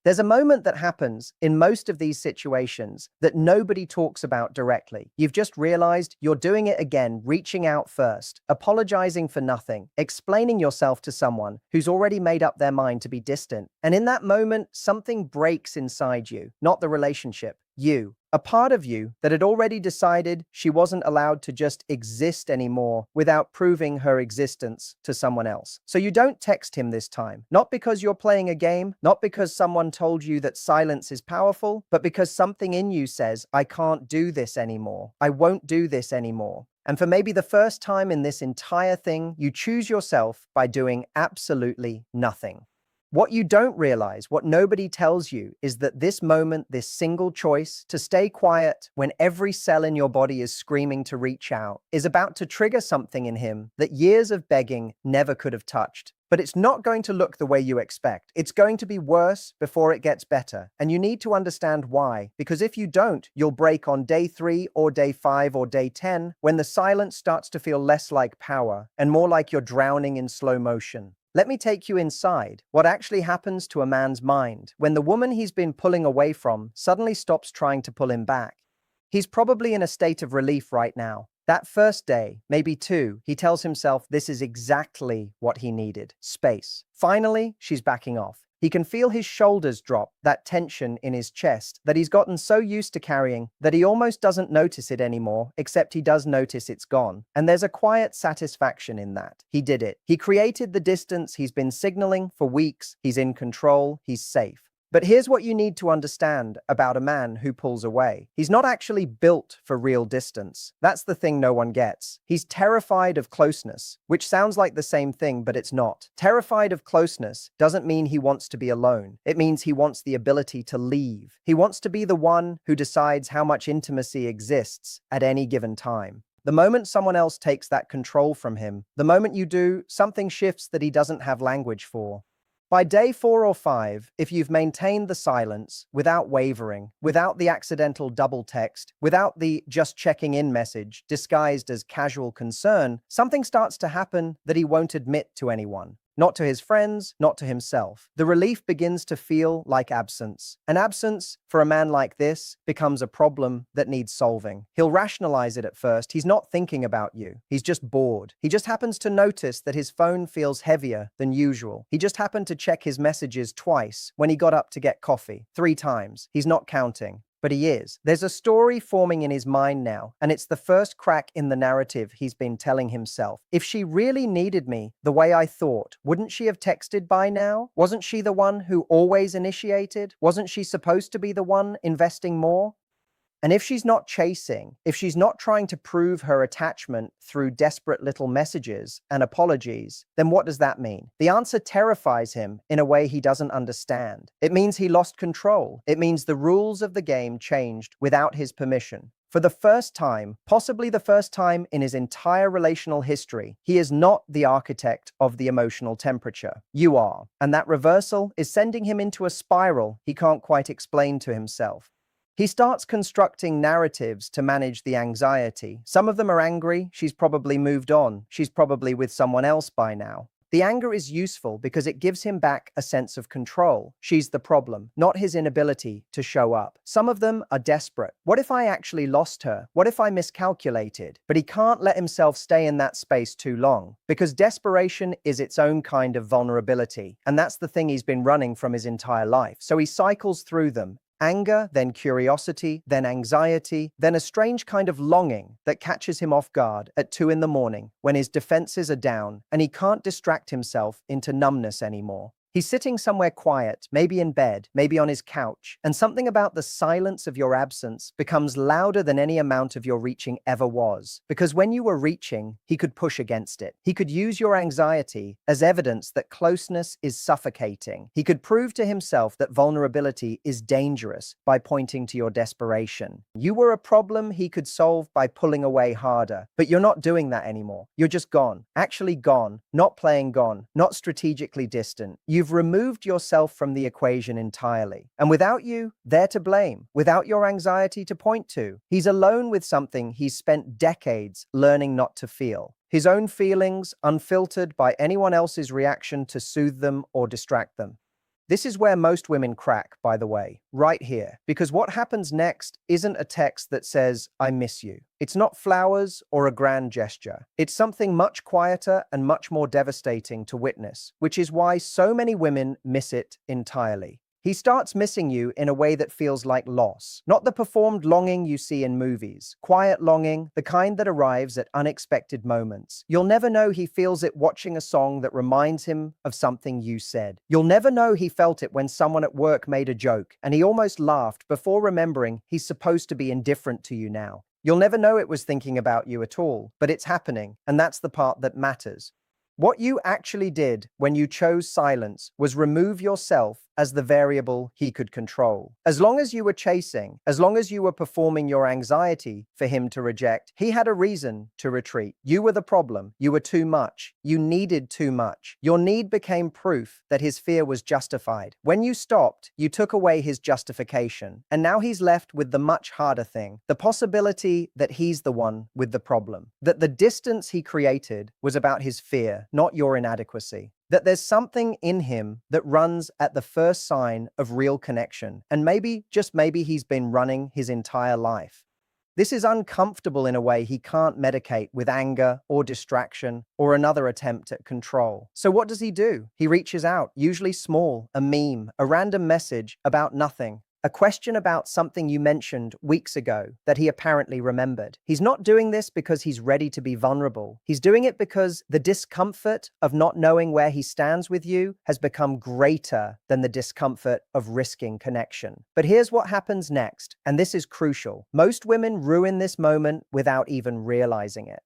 There's a moment that happens in most of these situations that nobody talks about directly. You've just realized you're doing it again, reaching out first, apologizing for nothing, explaining yourself to someone who's already made up their mind to be distant. And in that moment, something breaks inside you, not the relationship. You, a part of you that had already decided she wasn't allowed to just exist anymore without proving her existence to someone else. So you don't text him this time, not because you're playing a game, not because someone told you that silence is powerful, but because something in you says, I can't do this anymore. I won't do this anymore. And for maybe the first time in this entire thing, you choose yourself by doing absolutely nothing. What you don't realize, what nobody tells you, is that this moment, this single choice to stay quiet when every cell in your body is screaming to reach out, is about to trigger something in him that years of begging never could have touched. But it's not going to look the way you expect. It's going to be worse before it gets better. And you need to understand why. Because if you don't, you'll break on day 3 or day 5 or day 10 when the silence starts to feel less like power and more like you're drowning in slow motion. Let me take you inside what actually happens to a man's mind when the woman he's been pulling away from suddenly stops trying to pull him back. He's probably in a state of relief right now. That first day, maybe 2, he tells himself this is exactly what he needed: space. Finally, she's backing off. He can feel his shoulders drop, that tension in his chest that he's gotten so used to carrying that he almost doesn't notice it anymore, except he does notice it's gone. And there's a quiet satisfaction in that. He did it. He created the distance he's been signaling for weeks. He's in control. He's safe. But here's what you need to understand about a man who pulls away. He's not actually built for real distance. That's the thing no one gets. He's terrified of closeness, which sounds like the same thing, but it's not. Terrified of closeness doesn't mean he wants to be alone. It means he wants the ability to leave. He wants to be the one who decides how much intimacy exists at any given time. The moment someone else takes that control from him, the moment you do, something shifts that he doesn't have language for. By day 4 or 5, if you've maintained the silence without wavering, without the accidental double text, without the just checking in message disguised as casual concern, something starts to happen that he won't admit to anyone. Not to his friends, not to himself. The relief begins to feel like absence. And absence, for a man like this, becomes a problem that needs solving. He'll rationalize it at first. He's not thinking about you. He's just bored. He just happens to notice that his phone feels heavier than usual. He just happened to check his messages twice when he got up to get coffee. 3 times. He's not counting. But he is. There's a story forming in his mind now, and it's the first crack in the narrative he's been telling himself. If she really needed me the way I thought, wouldn't she have texted by now? Wasn't she the one who always initiated? Wasn't she supposed to be the one investing more? And if she's not chasing, if she's not trying to prove her attachment through desperate little messages and apologies, then what does that mean? The answer terrifies him in a way he doesn't understand. It means he lost control. It means the rules of the game changed without his permission. For the first time, possibly the first time in his entire relational history, he is not the architect of the emotional temperature. You are. And that reversal is sending him into a spiral he can't quite explain to himself. He starts constructing narratives to manage the anxiety. Some of them are angry. She's probably moved on. She's probably with someone else by now. The anger is useful because it gives him back a sense of control. She's the problem, not his inability to show up. Some of them are desperate. What if I actually lost her? What if I miscalculated? But he can't let himself stay in that space too long because desperation is its own kind of vulnerability. And that's the thing he's been running from his entire life. So he cycles through them. Anger, then curiosity, then anxiety, then a strange kind of longing that catches him off guard at 2 in the morning when his defenses are down and he can't distract himself into numbness anymore. He's sitting somewhere quiet, maybe in bed, maybe on his couch, and something about the silence of your absence becomes louder than any amount of your reaching ever was. Because when you were reaching, he could push against it. He could use your anxiety as evidence that closeness is suffocating. He could prove to himself that vulnerability is dangerous by pointing to your desperation. You were a problem he could solve by pulling away harder, but you're not doing that anymore. You're just gone. Actually gone. Not playing gone. Not strategically distant. You've removed yourself from the equation entirely. And without you, they're to blame. Without your anxiety to point to. He's alone with something he's spent decades learning not to feel. His own feelings, unfiltered by anyone else's reaction to soothe them or distract them. This is where most women crack, by the way, right here. Because what happens next isn't a text that says, I miss you. It's not flowers or a grand gesture. It's something much quieter and much more devastating to witness, which is why so many women miss it entirely. He starts missing you in a way that feels like loss, not the performed longing you see in movies. Quiet longing, the kind that arrives at unexpected moments. You'll never know he feels it watching a song that reminds him of something you said. You'll never know he felt it when someone at work made a joke and he almost laughed before remembering he's supposed to be indifferent to you now. You'll never know it was thinking about you at all, but it's happening, and that's the part that matters. What you actually did when you chose silence was remove yourself as the variable he could control. As long as you were chasing, as long as you were performing your anxiety for him to reject, he had a reason to retreat. You were the problem. You were too much. You needed too much. Your need became proof that his fear was justified. When you stopped, you took away his justification. And now he's left with the much harder thing, the possibility that he's the one with the problem. That the distance he created was about his fear, not your inadequacy. That there's something in him that runs at the first sign of real connection. And maybe, just maybe, he's been running his entire life. This is uncomfortable in a way he can't medicate with anger or distraction or another attempt at control. So what does he do? He reaches out, usually small, a meme, a random message about nothing. A question about something you mentioned weeks ago that he apparently remembered. He's not doing this because he's ready to be vulnerable. He's doing it because the discomfort of not knowing where he stands with you has become greater than the discomfort of risking connection. But here's what happens next, and this is crucial. Most women ruin this moment without even realizing it.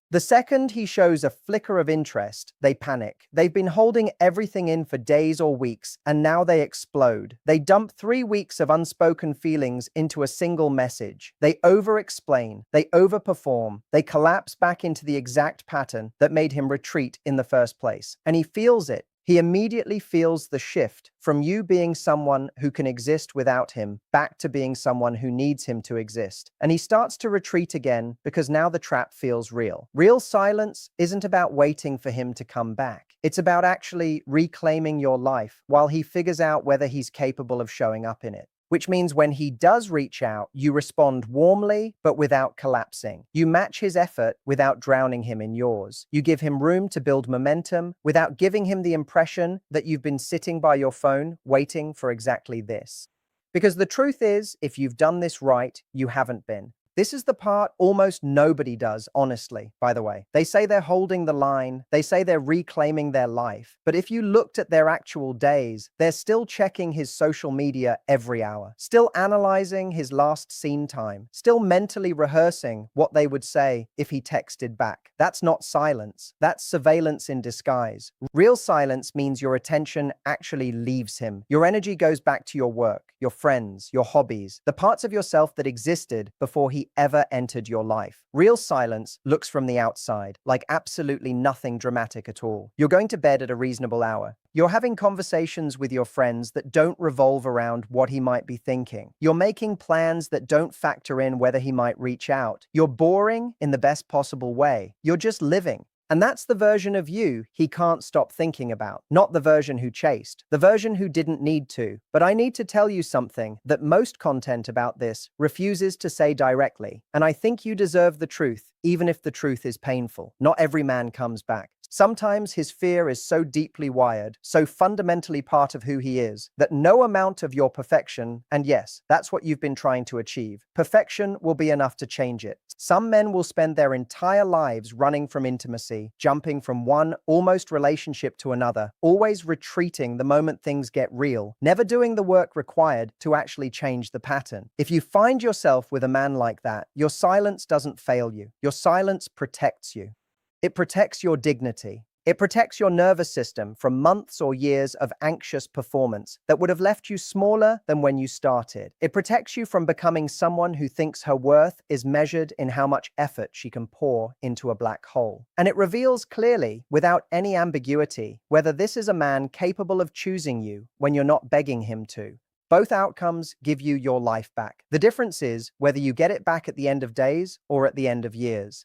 The second he shows a flicker of interest, they panic. They've been holding everything in for days or weeks, and now they explode. They dump 3 weeks of unspoken feelings into a single message. They over-explain. They overperform. They collapse back into the exact pattern that made him retreat in the first place. And he feels it. He immediately feels the shift from you being someone who can exist without him back to being someone who needs him to exist. And he starts to retreat again because now the trap feels real. Real silence isn't about waiting for him to come back. It's about actually reclaiming your life while he figures out whether he's capable of showing up in it. Which means when he does reach out, you respond warmly, but without collapsing. You match his effort without drowning him in yours. You give him room to build momentum without giving him the impression that you've been sitting by your phone waiting for exactly this. Because the truth is, if you've done this right, you haven't been. This is the part almost nobody does, honestly, by the way. They say they're holding the line, they say they're reclaiming their life, but if you looked at their actual days, they're still checking his social media every hour, still analyzing his last scene time, still mentally rehearsing what they would say if he texted back. That's not silence, that's surveillance in disguise. Real silence means your attention actually leaves him. Your energy goes back to your work, your friends, your hobbies, the parts of yourself that existed before he ever entered your life. Real silence looks from the outside like absolutely nothing dramatic at all. You're going to bed at a reasonable hour. You're having conversations with your friends that don't revolve around what he might be thinking. You're making plans that don't factor in whether he might reach out. You're boring in the best possible way. You're just living. And that's the version of you he can't stop thinking about, not the version who chased, the version who didn't need to. But I need to tell you something that most content about this refuses to say directly, and I think you deserve the truth, even if the truth is painful. Not every man comes back. Sometimes his fear is so deeply wired, so fundamentally part of who he is, that no amount of your perfection, and yes, that's what you've been trying to achieve, perfection will be enough to change it. Some men will spend their entire lives running from intimacy, jumping from one almost relationship to another, always retreating the moment things get real, never doing the work required to actually change the pattern. If you find yourself with a man like that, your silence doesn't fail you. Your silence protects you. It protects your dignity. It protects your nervous system from months or years of anxious performance that would have left you smaller than when you started. It protects you from becoming someone who thinks her worth is measured in how much effort she can pour into a black hole. And it reveals clearly, without any ambiguity, whether this is a man capable of choosing you when you're not begging him to. Both outcomes give you your life back. The difference is whether you get it back at the end of days or at the end of years.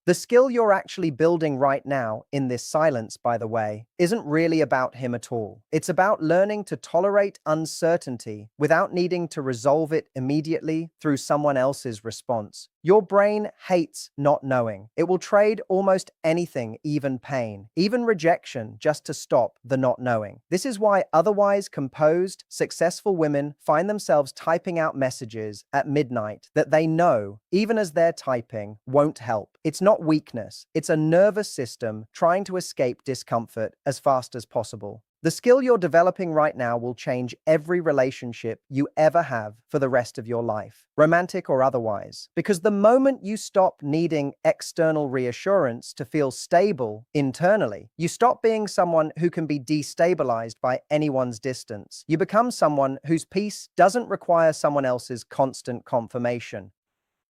The skill you're actually building right now in this silence, by the way, isn't really about him at all. It's about learning to tolerate uncertainty without needing to resolve it immediately through someone else's response. Your brain hates not knowing. It will trade almost anything, even pain, even rejection, just to stop the not knowing. This is why otherwise composed, successful women find themselves typing out messages at midnight that they know, even as they're typing, won't help. It's not weakness. It's a nervous system trying to escape discomfort as fast as possible. The skill you're developing right now will change every relationship you ever have for the rest of your life, romantic or otherwise. Because the moment you stop needing external reassurance to feel stable internally, you stop being someone who can be destabilized by anyone's distance. You become someone whose peace doesn't require someone else's constant confirmation.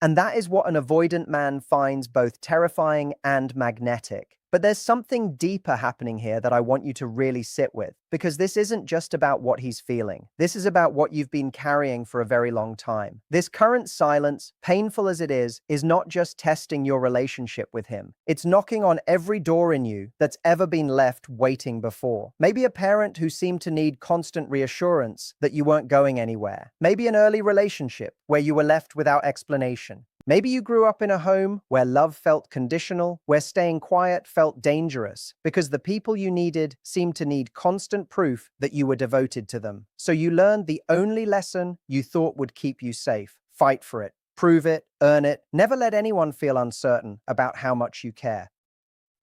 And that is what an avoidant man finds both terrifying and magnetic. But there's something deeper happening here that I want you to really sit with, because this isn't just about what he's feeling. This is about what you've been carrying for a very long time. This current silence, painful as it is not just testing your relationship with him. It's knocking on every door in you that's ever been left waiting before. Maybe a parent who seemed to need constant reassurance that you weren't going anywhere. Maybe an early relationship where you were left without explanation. Maybe you grew up in a home where love felt conditional, where staying quiet felt dangerous, because the people you needed seemed to need constant proof that you were devoted to them. So you learned the only lesson you thought would keep you safe. Fight for it, prove it, earn it. Never let anyone feel uncertain about how much you care.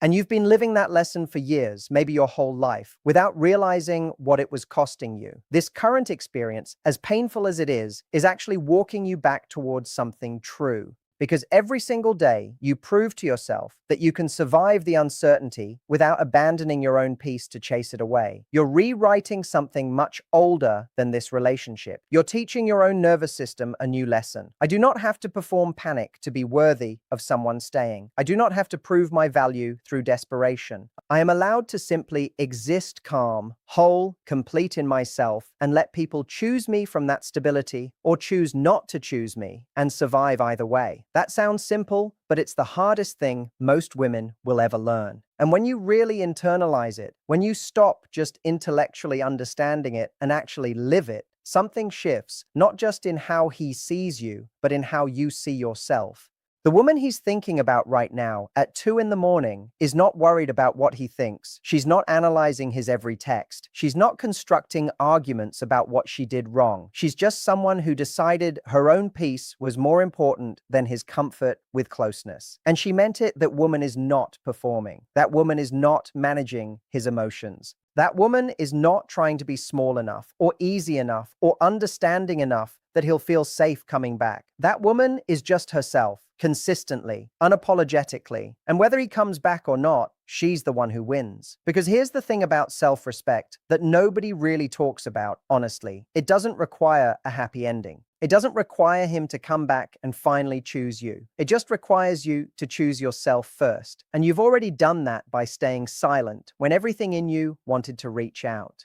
And you've been living that lesson for years, maybe your whole life, without realizing what it was costing you. This current experience, as painful as it is actually walking you back towards something true. Because every single day, you prove to yourself that you can survive the uncertainty without abandoning your own peace to chase it away. You're rewriting something much older than this relationship. You're teaching your own nervous system a new lesson. I do not have to perform panic to be worthy of someone staying. I do not have to prove my value through desperation. I am allowed to simply exist calm, whole, complete in myself, and let people choose me from that stability or choose not to choose me and survive either way. That sounds simple, but it's the hardest thing most women will ever learn. And when you really internalize it, when you stop just intellectually understanding it and actually live it, something shifts, not just in how he sees you, but in how you see yourself. The woman he's thinking about right now at 2 a.m. is not worried about what he thinks. She's not analyzing his every text. She's not constructing arguments about what she did wrong. She's just someone who decided her own peace was more important than his comfort with closeness. And she meant it. That woman is not performing. That woman is not managing his emotions. That woman is not trying to be small enough or easy enough or understanding enough that he'll feel safe coming back. That woman is just herself, consistently, unapologetically. And whether he comes back or not, she's the one who wins. Because here's the thing about self-respect that nobody really talks about, honestly. It doesn't require a happy ending. It doesn't require him to come back and finally choose you. It just requires you to choose yourself first. And you've already done that by staying silent when everything in you wanted to reach out.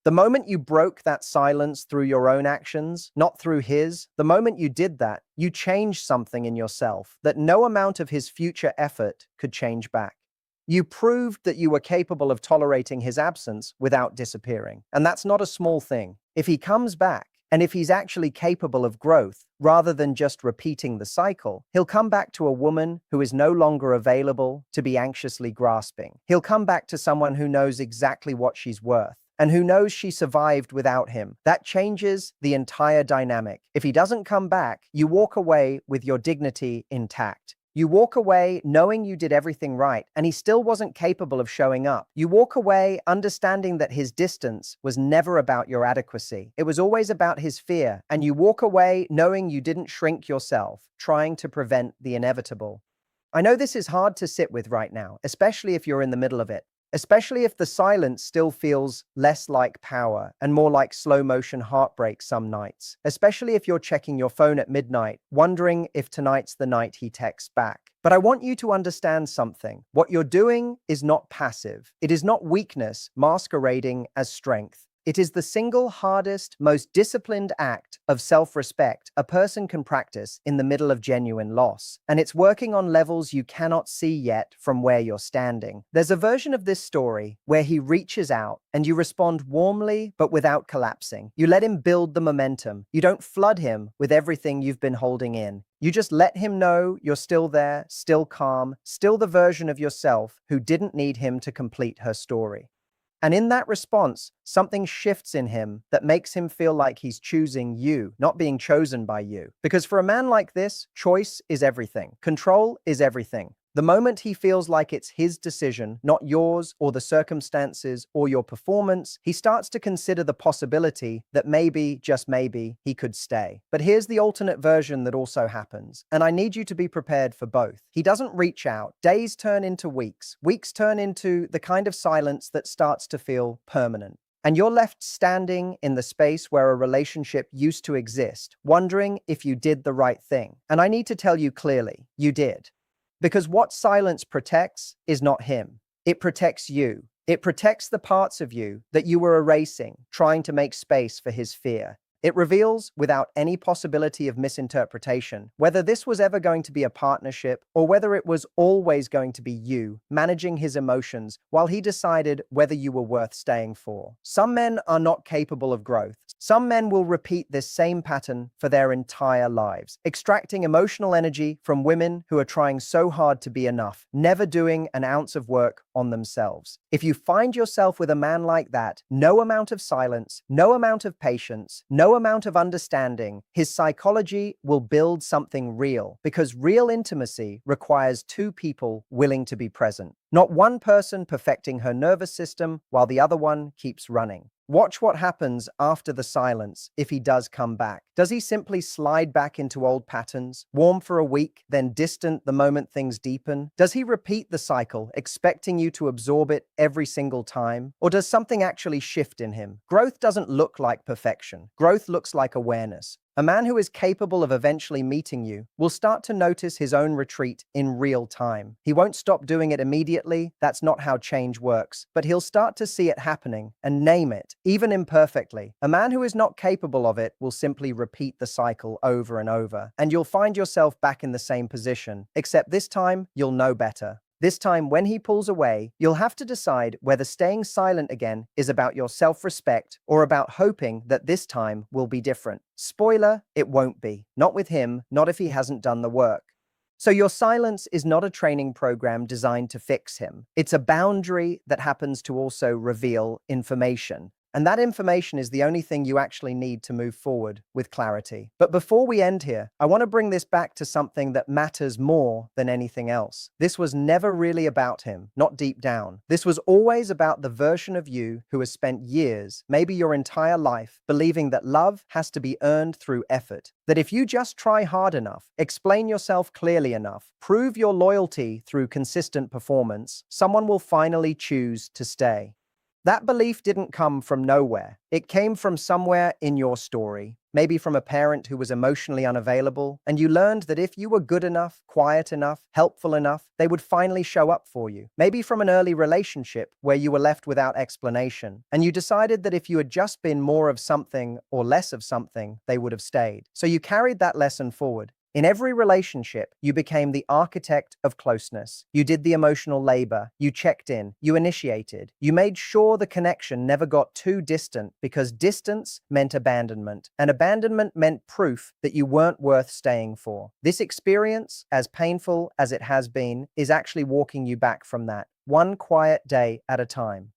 The moment you broke that silence through your own actions, not through his, the moment you did that, you changed something in yourself that no amount of his future effort could change back. You proved that you were capable of tolerating his absence without disappearing. And that's not a small thing. If he comes back, and if he's actually capable of growth, rather than just repeating the cycle, he'll come back to a woman who is no longer available to be anxiously grasping. He'll come back to someone who knows exactly what she's worth, and who knows she survived without him. That changes the entire dynamic. If he doesn't come back, you walk away with your dignity intact. You walk away knowing you did everything right, and he still wasn't capable of showing up. You walk away understanding that his distance was never about your adequacy. It was always about his fear. And you walk away knowing you didn't shrink yourself, trying to prevent the inevitable. I know this is hard to sit with right now, especially if you're in the middle of it. Especially if the silence still feels less like power and more like slow-motion heartbreak some nights. Especially if you're checking your phone at midnight, wondering if tonight's the night he texts back. But I want you to understand something. What you're doing is not passive. It is not weakness masquerading as strength. It is the single hardest, most disciplined act of self-respect a person can practice in the middle of genuine loss. And it's working on levels you cannot see yet from where you're standing. There's a version of this story where he reaches out and you respond warmly but without collapsing. You let him build the momentum. You don't flood him with everything you've been holding in. You just let him know you're still there, still calm, still the version of yourself who didn't need him to complete her story. And in that response, something shifts in him that makes him feel like he's choosing you, not being chosen by you. Because for a man like this, choice is everything. Control is everything. The moment he feels like it's his decision, not yours or the circumstances or your performance, he starts to consider the possibility that maybe, just maybe, he could stay. But here's the alternate version that also happens, and I need you to be prepared for both. He doesn't reach out. Days turn into weeks. Weeks turn into the kind of silence that starts to feel permanent. And you're left standing in the space where a relationship used to exist, wondering if you did the right thing. And I need to tell you clearly, you did. Because what silence protects is not him. It protects you. It protects the parts of you that you were erasing, trying to make space for his fear. It reveals, without any possibility of misinterpretation, whether this was ever going to be a partnership or whether it was always going to be you managing his emotions while he decided whether you were worth staying for. Some men are not capable of growth. Some men will repeat this same pattern for their entire lives, extracting emotional energy from women who are trying so hard to be enough, never doing an ounce of work on themselves. If you find yourself with a man like that, no amount of silence, no amount of patience, no amount of understanding, his psychology will build something real, because real intimacy requires two people willing to be present, not one person perfecting her nervous system while the other one keeps running. Watch what happens after the silence if he does come back. Does he simply slide back into old patterns, warm for a week, then distant the moment things deepen? Does he repeat the cycle, expecting you to absorb it every single time? Or does something actually shift in him? Growth doesn't look like perfection. Growth looks like awareness. A man who is capable of eventually meeting you will start to notice his own retreat in real time. He won't stop doing it immediately. That's not how change works. But he'll start to see it happening and name it, even imperfectly. A man who is not capable of it will simply repeat the cycle over and over. And you'll find yourself back in the same position, except this time you'll know better. This time, when he pulls away, you'll have to decide whether staying silent again is about your self-respect or about hoping that this time will be different. Spoiler, it won't be. Not with him, not if he hasn't done the work. So your silence is not a training program designed to fix him. It's a boundary that happens to also reveal information. And that information is the only thing you actually need to move forward with clarity. But before we end here, I want to bring this back to something that matters more than anything else. This was never really about him, not deep down. This was always about the version of you who has spent years, maybe your entire life, believing that love has to be earned through effort. That if you just try hard enough, explain yourself clearly enough, prove your loyalty through consistent performance, someone will finally choose to stay. That belief didn't come from nowhere. It came from somewhere in your story, maybe from a parent who was emotionally unavailable, and you learned that if you were good enough, quiet enough, helpful enough, they would finally show up for you. Maybe from an early relationship where you were left without explanation, and you decided that if you had just been more of something or less of something, they would have stayed. So you carried that lesson forward. In every relationship, you became the architect of closeness. You did the emotional labor, you checked in, you initiated. You made sure the connection never got too distant because distance meant abandonment, and abandonment meant proof that you weren't worth staying for. This experience, as painful as it has been, is actually walking you back from that, one quiet day at a time.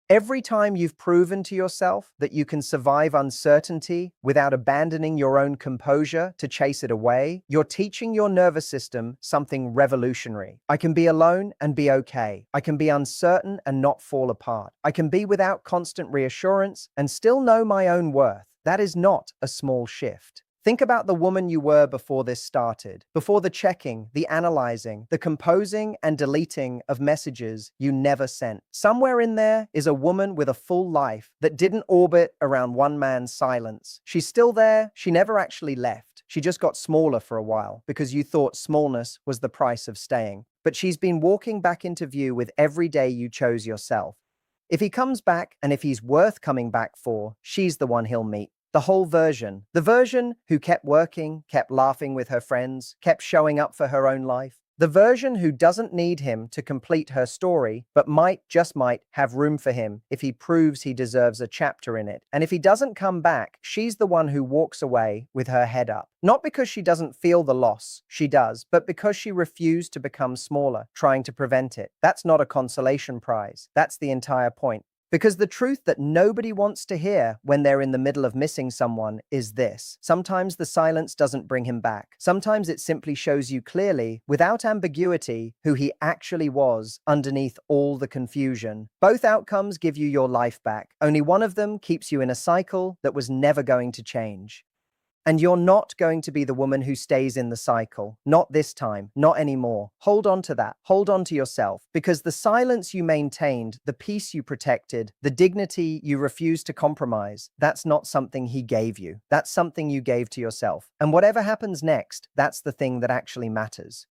Every time you've proven to yourself that you can survive uncertainty without abandoning your own composure to chase it away, you're teaching your nervous system something revolutionary. I can be alone and be okay. I can be uncertain and not fall apart. I can be without constant reassurance and still know my own worth. That is not a small shift. Think about the woman you were before this started, before the checking, the analyzing, the composing and deleting of messages you never sent. Somewhere in there is a woman with a full life that didn't orbit around one man's silence. She's still there. She never actually left. She just got smaller for a while because you thought smallness was the price of staying. But she's been walking back into view with every day you chose yourself. If he comes back and if he's worth coming back for, she's the one he'll meet. The whole version. The version who kept working, kept laughing with her friends, kept showing up for her own life. The version who doesn't need him to complete her story, but might, just might, have room for him if he proves he deserves a chapter in it. And if he doesn't come back, she's the one who walks away with her head up. Not because she doesn't feel the loss, she does, but because she refused to become smaller, trying to prevent it. That's not a consolation prize. That's the entire point. Because the truth that nobody wants to hear when they're in the middle of missing someone is this. Sometimes the silence doesn't bring him back. Sometimes it simply shows you clearly, without ambiguity, who he actually was underneath all the confusion. Both outcomes give you your life back. Only one of them keeps you in a cycle that was never going to change. And you're not going to be the woman who stays in the cycle. Not this time, not anymore. Hold on to that. Hold on to yourself. Because the silence you maintained, the peace you protected, the dignity you refused to compromise, that's not something he gave you. That's something you gave to yourself. And whatever happens next, that's the thing that actually matters.